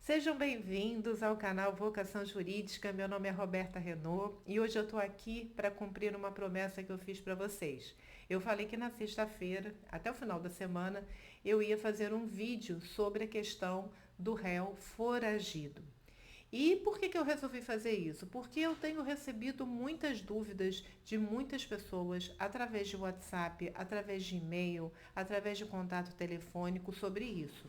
Sejam bem-vindos ao canal Vocação Jurídica. Meu nome é Roberta Renault e hoje eu estou aqui para cumprir uma promessa que eu fiz para vocês. Eu falei que na sexta-feira, até o final da semana, eu ia fazer um vídeo sobre a questão do réu foragido. E por que eu resolvi fazer isso? Porque eu tenho recebido muitas dúvidas de muitas pessoas através de WhatsApp, através de e-mail, através de contato telefônico sobre isso.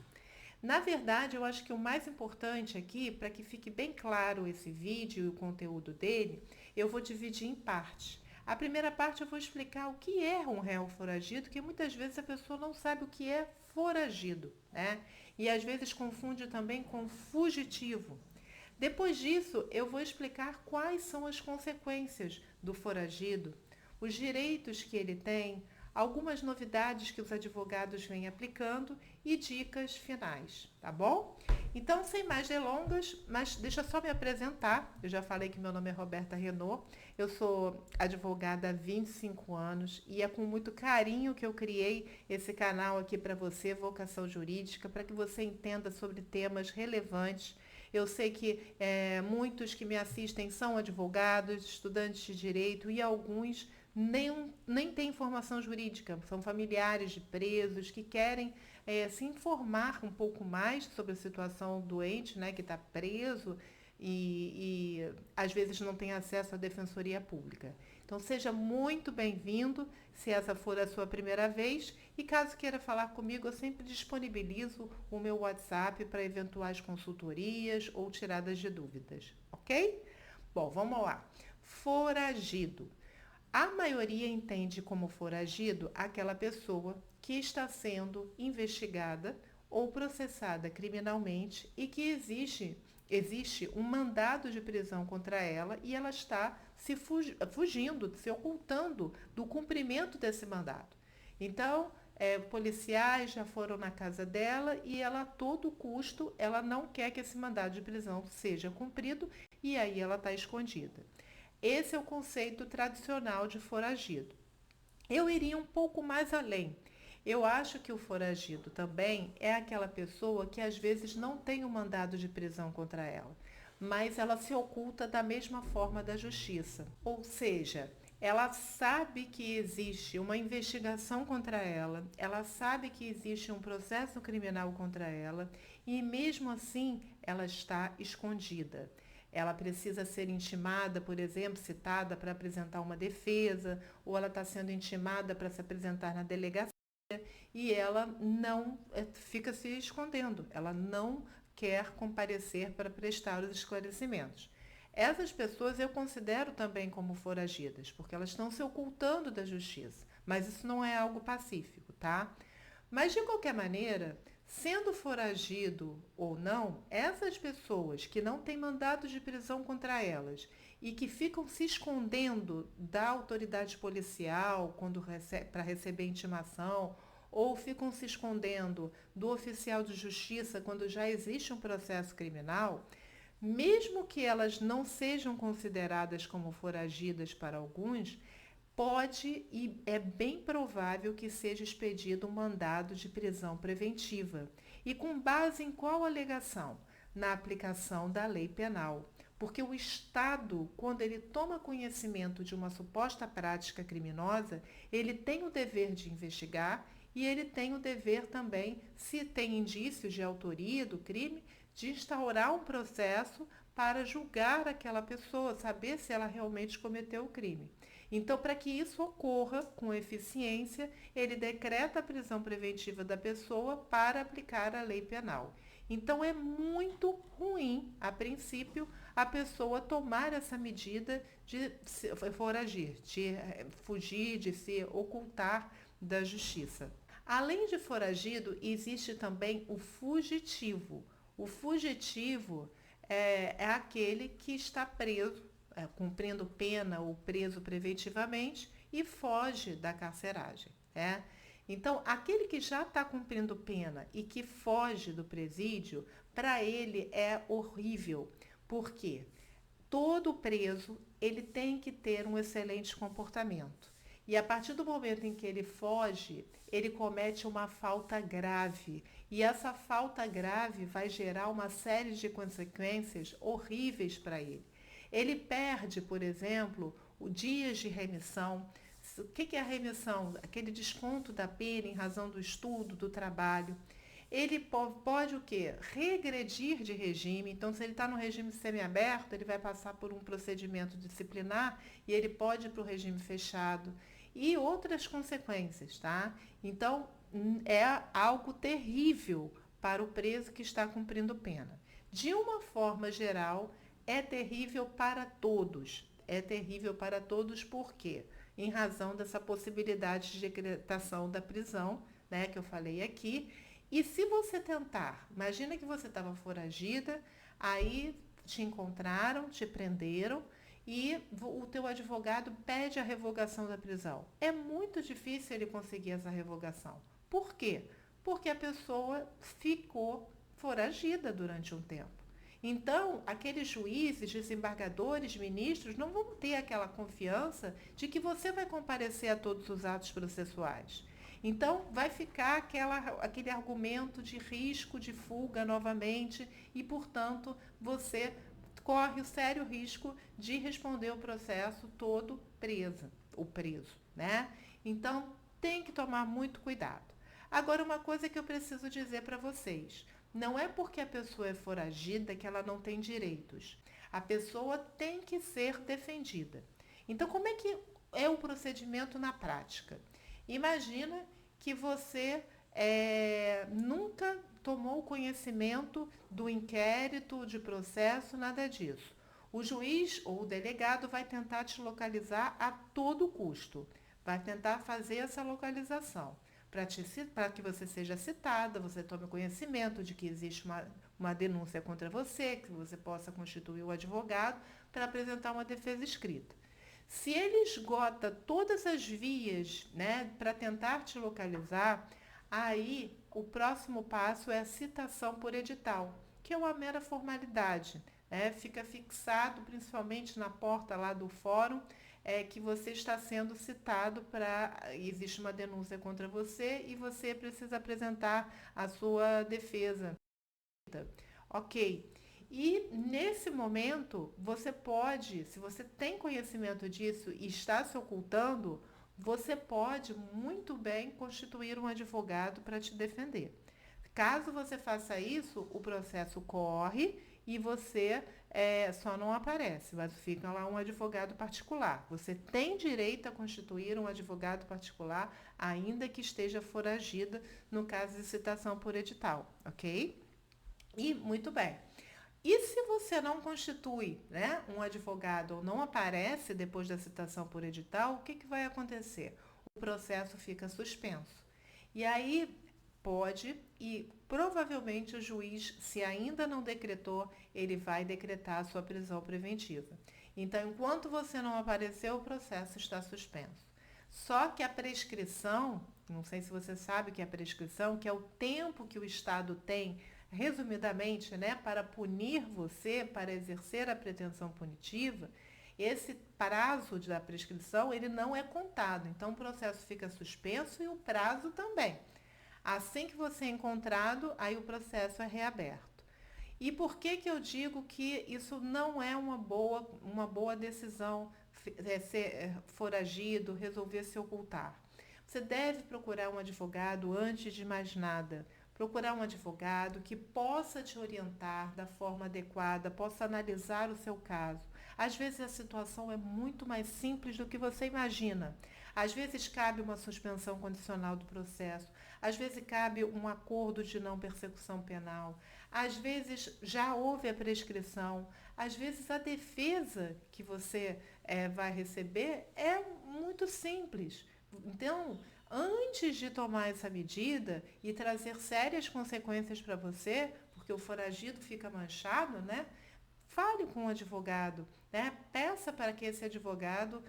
Na verdade, eu acho que o mais importante aqui, para que fique bem claro esse vídeo e o conteúdo dele, eu vou dividir em partes. A primeira parte eu vou explicar o que é um réu foragido, que muitas vezes a pessoa não sabe o que é foragido, né? E às vezes confunde também com fugitivo. Depois disso, eu vou explicar quais são as consequências do foragido, os direitos que ele tem, algumas novidades que os advogados vêm aplicando e dicas finais, tá bom? Então, sem mais delongas, mas deixa eu só me apresentar. Eu já falei que meu nome é Roberta Renault, eu sou advogada há 25 anos e é com muito carinho que eu criei esse canal aqui para você, Vocação Jurídica, para que você entenda sobre temas relevantes. Eu sei que muitos que me assistem são advogados, estudantes de direito e alguns nem têm formação jurídica, são familiares de presos que querem se informar um pouco mais sobre a situação do doente, né, que está preso e às vezes não tem acesso à defensoria pública. Então seja muito bem-vindo, se essa for a sua primeira vez, e caso queira falar comigo, eu sempre disponibilizo o meu WhatsApp para eventuais consultorias ou tiradas de dúvidas, ok? Bom, vamos lá. Foragido. A maioria entende como foragido aquela pessoa que está sendo investigada ou processada criminalmente e que existe um mandado de prisão contra ela e ela está fugindo, se ocultando do cumprimento desse mandado. Então, policiais já foram na casa dela e ela, a todo custo, ela não quer que esse mandado de prisão seja cumprido e aí ela está escondida. Esse é o conceito tradicional de foragido. Eu iria um pouco mais além. Eu acho que o foragido também é aquela pessoa que às vezes não tem um mandado de prisão contra ela, mas ela se oculta da mesma forma da justiça. Ou seja, ela sabe que existe uma investigação contra ela sabe que existe um processo criminal contra ela e mesmo assim ela está escondida. Ela precisa ser intimada, por exemplo, citada para apresentar uma defesa, ou ela está sendo intimada para se apresentar na delegacia e ela não fica se escondendo, ela não quer comparecer para prestar os esclarecimentos. Essas pessoas eu considero também como foragidas, porque elas estão se ocultando da justiça, mas isso não é algo pacífico, tá? Mas de qualquer maneira, sendo foragido ou não, essas pessoas que não têm mandado de prisão contra elas e que ficam se escondendo da autoridade policial quando para receber intimação ou ficam se escondendo do oficial de justiça quando já existe um processo criminal, mesmo que elas não sejam consideradas como foragidas para alguns, pode e é bem provável que seja expedido um mandado de prisão preventiva. E com base em qual alegação? Na aplicação da lei penal. Porque o Estado, quando ele toma conhecimento de uma suposta prática criminosa, ele tem o dever de investigar e ele tem o dever também, se tem indícios de autoria do crime, de instaurar um processo para julgar aquela pessoa, saber se ela realmente cometeu o crime. Então, para que isso ocorra com eficiência, ele decreta a prisão preventiva da pessoa para aplicar a lei penal. Então, é muito ruim, a princípio, a pessoa tomar essa medida de foragir, de fugir, de se ocultar da justiça. Além de foragido, existe também o fugitivo. O fugitivo é aquele que está preso, cumprindo pena ou preso preventivamente e foge da carceragem. Então, aquele que já está cumprindo pena e que foge do presídio, para ele é horrível. Por quê? Todo preso ele tem que ter um excelente comportamento. E a partir do momento em que ele foge, ele comete uma falta grave. E essa falta grave vai gerar uma série de consequências horríveis para ele. Ele perde, por exemplo, o dias de remissão. O que é a remissão? Aquele desconto da pena em razão do estudo, do trabalho. Ele pode o quê? Regredir de regime. Então, se ele está no regime semiaberto, ele vai passar por um procedimento disciplinar e ele pode ir para o regime fechado. E outras consequências, tá? Então, é algo terrível para o preso que está cumprindo pena. De uma forma geral, é terrível para todos. É terrível para todos por quê? Em razão dessa possibilidade de decretação da prisão, né, que eu falei aqui. E se você tentar, imagina que você estava foragida, aí te encontraram, te prenderam e o teu advogado pede a revogação da prisão. É muito difícil ele conseguir essa revogação. Por quê? Porque a pessoa ficou foragida durante um tempo. Então, aqueles juízes, desembargadores, ministros não vão ter aquela confiança de que você vai comparecer a todos os atos processuais. Então, vai ficar aquele argumento de risco de fuga novamente e, portanto, você corre o sério risco de responder o processo todo preso, né? Então, tem que tomar muito cuidado. Agora, uma coisa que eu preciso dizer para vocês. Não é porque a pessoa é foragida que ela não tem direitos. A pessoa tem que ser defendida. Então, como é que é o procedimento na prática? Imagina que você nunca tomou conhecimento do inquérito, de processo, nada disso. O juiz ou o delegado vai tentar te localizar a todo custo. Vai tentar fazer essa localização para que você seja citada, você tome conhecimento de que existe uma denúncia contra você, que você possa constituir o advogado para apresentar uma defesa escrita. Se ele esgota todas as vias, né, para tentar te localizar, aí o próximo passo é a citação por edital, que é uma mera formalidade. Né? Fica fixado, principalmente na porta lá do fórum, que você está sendo citado existe uma denúncia contra você e você precisa apresentar a sua defesa. Ok. E nesse momento, você pode, se você tem conhecimento disso e está se ocultando, você pode muito bem constituir um advogado para te defender. Caso você faça isso, o processo corre e você só não aparece, mas fica lá um advogado particular. Você tem direito a constituir um advogado particular, ainda que esteja foragida, no caso de citação por edital, ok? E muito bem. E se você não constitui, né, um advogado ou não aparece depois da citação por edital, o que vai acontecer? O processo fica suspenso. E aí pode e provavelmente o juiz, se ainda não decretou, ele vai decretar a sua prisão preventiva. Então, enquanto você não apareceu, o processo está suspenso. Só que a prescrição, não sei se você sabe o que é a prescrição, que é o tempo que o Estado tem, resumidamente, né, para punir você, para exercer a pretensão punitiva, esse prazo da prescrição, ele não é contado. Então, o processo fica suspenso e o prazo também. Assim que você é encontrado, aí o processo é reaberto. E por que eu digo que isso não é uma boa decisão, ser foragido, resolver se ocultar? Você deve procurar um advogado antes de mais nada. Procurar um advogado que possa te orientar da forma adequada, possa analisar o seu caso. Às vezes a situação é muito mais simples do que você imagina. Às vezes cabe uma suspensão condicional do processo, às vezes cabe um acordo de não persecução penal, às vezes já houve a prescrição, às vezes a defesa que você vai receber é muito simples. Então, antes de tomar essa medida e trazer sérias consequências para você, porque o foragido fica manchado, né? Fale com um advogado, né? Peça para que esse advogado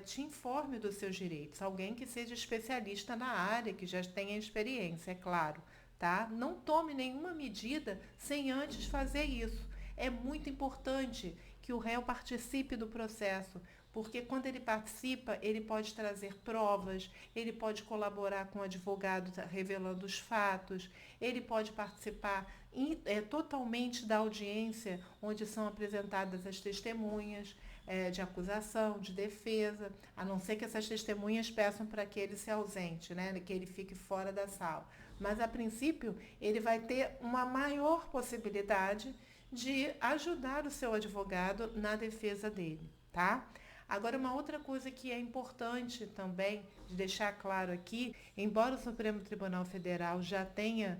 te informe dos seus direitos. Alguém que seja especialista na área, que já tenha experiência, é claro, tá? Não tome nenhuma medida sem antes fazer isso. É muito importante que o réu participe do processo, porque quando ele participa, ele pode trazer provas, ele pode colaborar com o advogado revelando os fatos, ele pode participar totalmente da audiência, onde são apresentadas as testemunhas de acusação, de defesa, a não ser que essas testemunhas peçam para que ele se ausente, né, que ele fique fora da sala. Mas, a princípio, ele vai ter uma maior possibilidade de ajudar o seu advogado na defesa dele, tá? Agora, uma outra coisa que é importante também de deixar claro aqui, embora o Supremo Tribunal Federal já tenha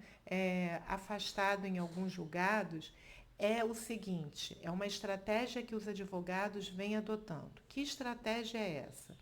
afastado em alguns julgados, é o seguinte, é uma estratégia que os advogados vêm adotando. Que estratégia é essa?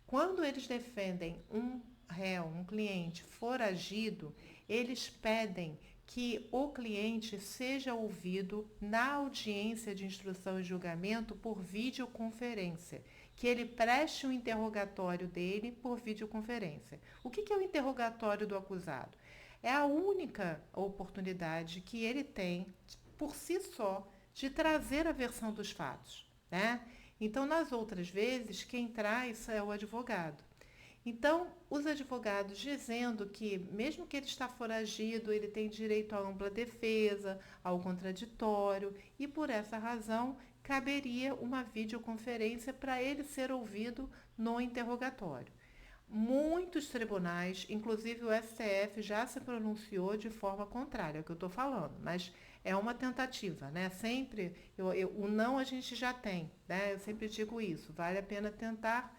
Quando eles defendem um réu, um cliente foragido, eles pedem que o cliente seja ouvido na audiência de instrução e julgamento por videoconferência, que ele preste o interrogatório dele por videoconferência. O que é o interrogatório do acusado? É a única oportunidade que ele tem, por si só, de trazer a versão dos fatos, né? Então, nas outras vezes, quem traz é o advogado. Então, os advogados dizendo que, mesmo que ele está foragido, ele tem direito à ampla defesa, ao contraditório, e por essa razão caberia uma videoconferência para ele ser ouvido no interrogatório. Muitos tribunais, inclusive o STF, já se pronunciou de forma contrária ao que eu estou falando, mas é uma tentativa, né? Sempre, o não a gente já tem, né? Eu sempre digo isso, vale a pena tentar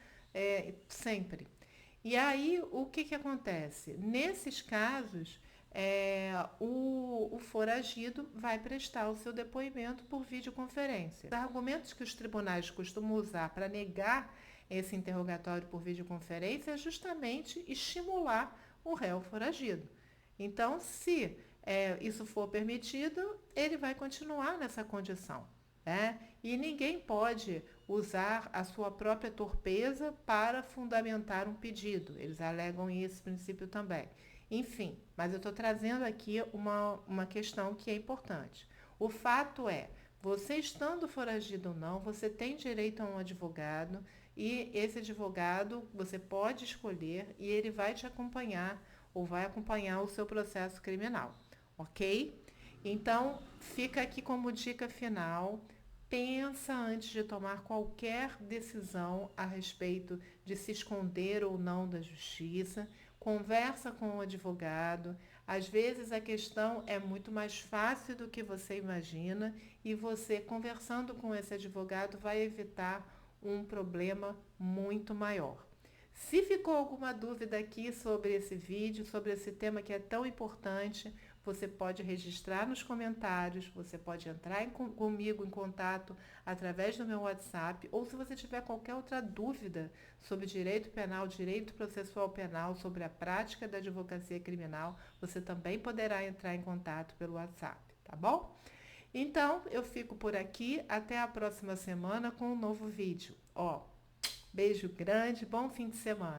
sempre. E aí, o que acontece? Nesses casos, o foragido vai prestar o seu depoimento por videoconferência. Os argumentos que os tribunais costumam usar para negar esse interrogatório por videoconferência é justamente estimular o réu foragido. Então, se isso for permitido, ele vai continuar nessa condição, né? E ninguém pode usar a sua própria torpeza para fundamentar um pedido. Eles alegam esse princípio também. Enfim, mas eu estou trazendo aqui uma questão que é importante. O fato é, você estando foragido ou não, você tem direito a um advogado e esse advogado você pode escolher e ele vai te acompanhar ou vai acompanhar o seu processo criminal, ok? Então, fica aqui como dica final. Pensa antes de tomar qualquer decisão a respeito de se esconder ou não da justiça. Conversa com o advogado. Às vezes a questão é muito mais fácil do que você imagina e você, conversando com esse advogado, vai evitar um problema muito maior. Se ficou alguma dúvida aqui sobre esse vídeo, sobre esse tema que é tão importante, você pode registrar nos comentários, você pode entrar comigo em contato através do meu WhatsApp, ou se você tiver qualquer outra dúvida sobre direito penal, direito processual penal, sobre a prática da advocacia criminal, você também poderá entrar em contato pelo WhatsApp, tá bom? Então, eu fico por aqui, até a próxima semana com um novo vídeo. Beijo grande, bom fim de semana.